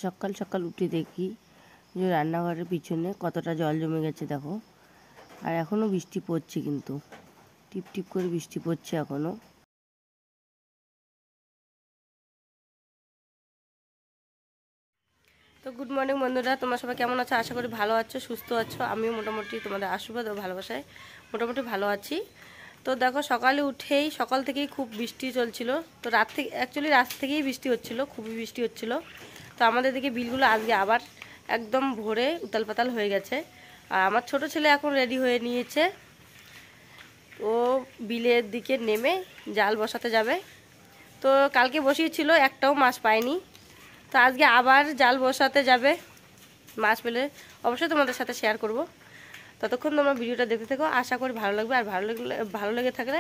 সকাল সকাল উঠে দেখি যে রান্নাঘরের পিছনে কতটা জল জমে গেছে দেখো। আর এখনও বৃষ্টি পড়ছে, কিন্তু টিপ টিপ করে বৃষ্টি পড়ছে এখনও। তো গুড মর্নিং বন্ধুরা, তোমরা সবাই কেমন আছো? আশা করি ভালো আছো, সুস্থ আছো। আমিও মোটামুটি তোমাদের আশীর্বাদ ও ভালোবাসায় মোটামুটি ভালো আছি। তো দেখো, সকালে উঠেই সকাল থেকেই খুব বৃষ্টি চলছিল। তো রাত থেকেই বৃষ্টি হচ্ছিল, খুবই বৃষ্টি হচ্ছিল। তো আমাদের দিকে বিলগুলো আজকে আবার একদম ভোরে উতাল পাতাল হয়ে গেছে। আর আমার ছোট ছেলে এখন রেডি হয়ে নিয়েছে, ও বিলের দিকে নেমে জাল বসাতে যাবে। তো কালকে বসিয়েছিল, একটাও মাছ পায়নি। তো আজকে আবার জাল বসাতে যাবে, মাছ পেলে অবশ্যই তোমাদের সাথে শেয়ার করব। ততক্ষণ তোমরা ভিডিওটা দেখতে থাকো, আশা করি ভালো লাগবে। আর ভালো লেগে থাকলে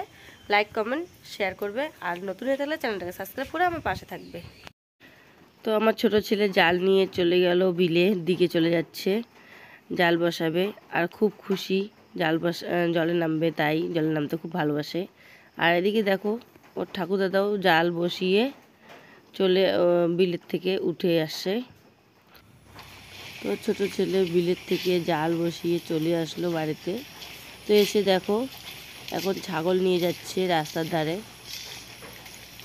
লাইক কমেন্ট শেয়ার করবে, আর নতুন হয়ে থাকলে চ্যানেলটাকে সাবস্ক্রাইব করে আমার পাশে থাকবে। তো আমার ছোট ছেলে জাল নিয়ে চলে গেল, বিলের দিকে চলে যাচ্ছে, জাল বসাবে। আর খুব খুশি, জলে নামবে, তাই জলে নামতে খুব ভালোবাসে। আর এদিকে দেখো, ওর ঠাকুরদাদাও জাল বসিয়ে বিলের থেকে উঠে আসছে। তো ছোট ছেলে বিলের থেকে জাল বসিয়ে চলে আসলো বাড়িতে। তো এসে দেখো, এখন ছাগল নিয়ে যাচ্ছে রাস্তার ধারে,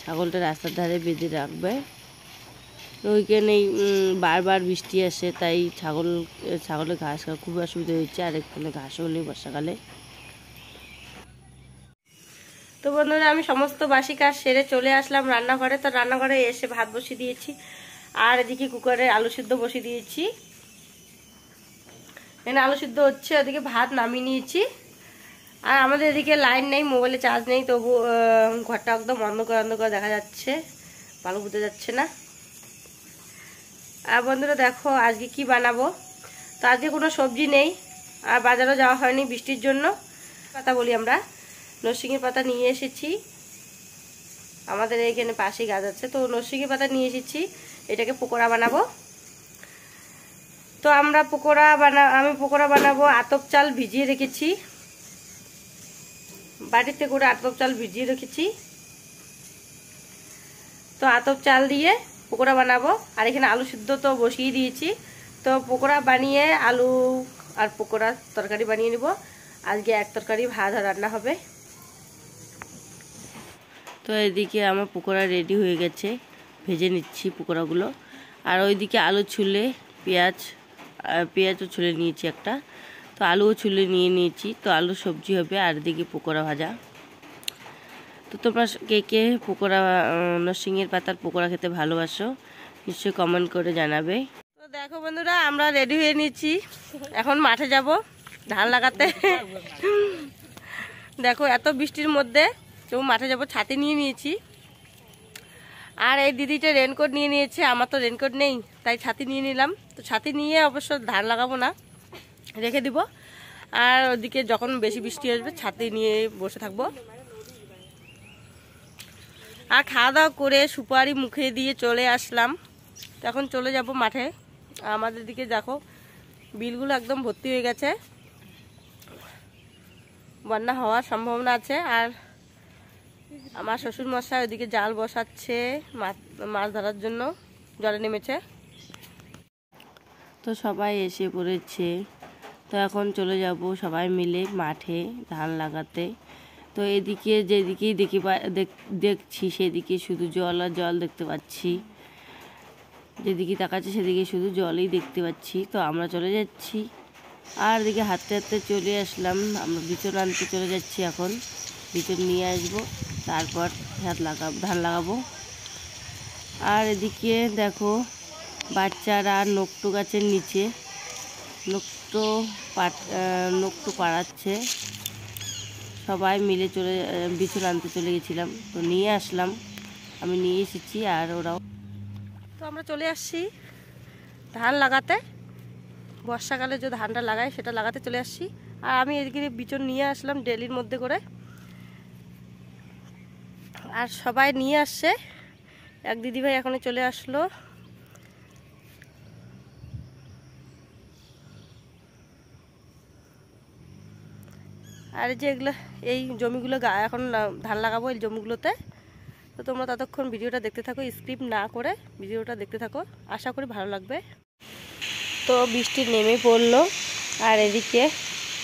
ছাগলটা রাস্তার ধারে বেঁধে রাখবে। তো ওইখানেই বারবার বৃষ্টি আসে, তাই ছাগলের ঘাস খাওয়া খুব অসুবিধা হচ্ছে। আর এখানে ঘাসও নেই বর্ষাকালে। তো বন্ধুরা, আমি সমস্ত বাসি কাজ সেরে চলে আসলাম রান্নাঘরে। তো রান্নাঘরে এসে ভাত বসিয়ে দিয়েছি, আর এদিকে কুকারে আলু সিদ্ধ বসিয়ে দিয়েছি। এখানে আলু সিদ্ধ হচ্ছে, ওদিকে ভাত নামিয়ে নিয়েছি। আর আমাদের এদিকে লাইন নেই, মোবাইলে চার্জ নেই, তবু ঘরটা একদম অন্ধকার দেখা যাচ্ছে, ভালো বুঝতে যাচ্ছে না। আর বন্ধুরা দেখো, আজকে কি বানাবো। তো আজকে কোনো সবজি নেই, আর বাজারও যাওয়া হয়নি বৃষ্টির জন্য। পাতা বলি আমরা, নরসিংহের পাতা নিয়ে এসেছি, আমাদের এইখানে পাশেই গাছ আছে। তো নরসিংহের পাতা নিয়ে এসেছি, এটাকে পকোড়া বানাবো। তো আমি পকোড়া বানাবো। আতপ চাল ভিজিয়ে রেখেছি, বাড়িতে করে আতপ চাল ভিজিয়ে রেখেছি। তো আতপ চাল দিয়ে পকোড়া বানাবো। আর এখানে আলু সিদ্ধ তো বসিয়ে দিয়েছি। তো পকোড়া বানিয়ে আলু আর পকোড়া তরকারি বানিয়ে নিব। আজকে এক তরকারি ভাত রান্না হবে। তো এদিকে আমার পকোড়া রেডি হয়ে গেছে, ভেজে নিচ্ছি পকোড়াগুলো। আর ওইদিকে আলু ছুলে পেঁয়াজও ছুলে নিয়েছি একটা। তো আলুও ছুলে নিয়ে নিয়েছি। তো আলু সবজি হবে, আর এদিকে পকোড়া ভাজা। তো তোমরা কে কে নরসিংহের পাতার পকোড়া খেতে ভালোবাসো, নিশ্চয়ই কমেন্ট করে জানাবে। তো দেখো বন্ধুরা, আমরা রেডি হয়ে নিয়েছি, এখন মাঠে যাব ধান লাগাতে। দেখো, এত বৃষ্টির মধ্যে তো মাঠে যাব, ছাতি নিয়ে নিয়েছি। আর এই দিদিটা রেনকোট নিয়ে নিয়েছে, আমার তো রেনকোট নেই, তাই ছাতি নিয়ে নিলাম। তো ছাতি নিয়ে অবশ্য ধান লাগাবো না, রেখে দিব। আর ওদিকে যখন বেশি বৃষ্টি আসবে ছাতি নিয়ে বসে থাকবো। আর খাওয়া দাওয়া করে সুপারি মুখে দিয়ে চলে আসলাম। তো এখন চলে যাব মাঠে। আমাদের দিকে দেখো, বিলগুলো একদম ভর্তি হয়ে গেছে, বন্যা হওয়ার সম্ভাবনা আছে। আর আমার শ্বশুর মশাই ওইদিকে জাল বসাচ্ছে, মাছ ধরার জন্য জলে নেমেছে। তো সবাই এসে পড়েছে। তো এখন চলে যাব সবাই মিলে মাঠে ধান লাগাতে। তো এদিকে যেদিকেই দেখছি সেদিকে শুধু জল আর জল দেখতে পাচ্ছি, যেদিকে তাকাচ্ছি সেদিকে শুধু জলই দেখতে পাচ্ছি। তো আমরা চলে যাচ্ছি, আর এদিকে হাঁটতে হাঁটতে চলে আসলাম। আমরা বিচন আনতে চলে যাচ্ছি, এখন বিচন নিয়ে আসবো, তারপর ধান লাগাবো। আর এদিকে দেখো, বাচ্চারা নকটু গাছের নিচে নকটু পাড়াচ্ছে। সবাই মিলে বিচন আনতে চলে গেছিলাম, তো নিয়ে আসলাম, আমি নিয়ে এসেছি আর ওরাও। তো আমরা চলে আসছি ধান লাগাতে, বর্ষাকালে যে ধানটা লাগাই সেটা লাগাতে চলে আসছি। আর আমি এদিকে বিচন নিয়ে আসলাম ডেলির মধ্যে করে, আর সবাই নিয়ে আসছে। এক দিদিভাই এখনই চলে আসলো। আর এই যে এই জমিগুলো এখন ধান লাগাবো, এই জমিগুলোতে তো তোমরা ততক্ষণ ভিডিওটা দেখতে থাকো, স্কিপ না করে ভিডিওটা দেখতে থাকো, আশা করি ভালো লাগবে। তো বৃষ্টি নেমে পড়লো আর এদিকে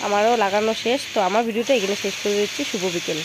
আমারও লাগানো শেষ। তো আমার ভিডিওটা এখানে শেষ করে দিচ্ছি। শুভ বিকেল।